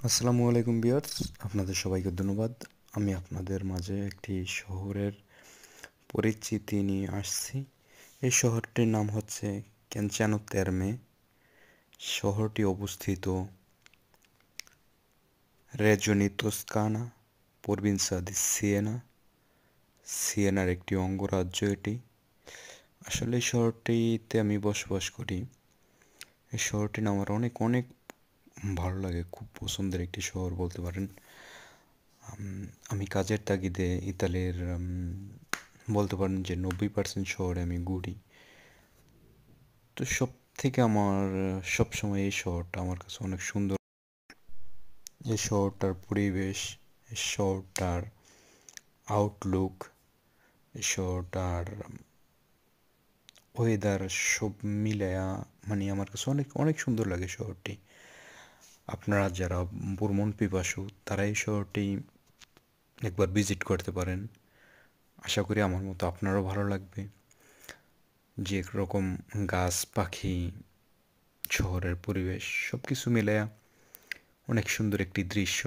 আসসালামু আলাইকুম ভিউয়ার্স, আপনাদের সবাইকে ধন্যবাদ। আমি আপনাদের মাঝে একটি শহরের পরিচিতি নিয়ে আসছি। এই শহরটির নাম হচ্ছে ক্যানচানো তেরমে। শহরটি অবস্থিত রেজিওনি তোস্কানা, প্রভিন্সিয়া দি সিয়েনা। সিয়েনার একটি অঙ্গরাজ্য এটি। আসলে এই শহরটিতে আমি বসবাস করি। এই শহরটি না আমার অনেক অনেক ভালো লাগে, খুব পছন্দের একটি শহর বলতে পারেন। আমি কাজের তাগিদে ইতালির বলতে পারেন যে 90% শহরে আমি ঘুরি। তো সব থেকে আমার সবসময় এই শহরটা আমার কাছে অনেক সুন্দর। এই শহরটার পরিবেশ, এই শহরটার আউটলুক, এই শহরটার ওয়েদার সব মিলায়া মানে আমার কাছে অনেক অনেক সুন্দর লাগে শহরটি। আপনারা যারা ভ্রমণ পিপাসু তারা এই শহরটি একবার ভিজিট করতে পারেন। আশা করি আমার মতো আপনারও ভালো লাগবে। যে রকম গাছ পাখি, শহরের পরিবেশ সব কিছু মিলায়া অনেক সুন্দর একটি দৃশ্য।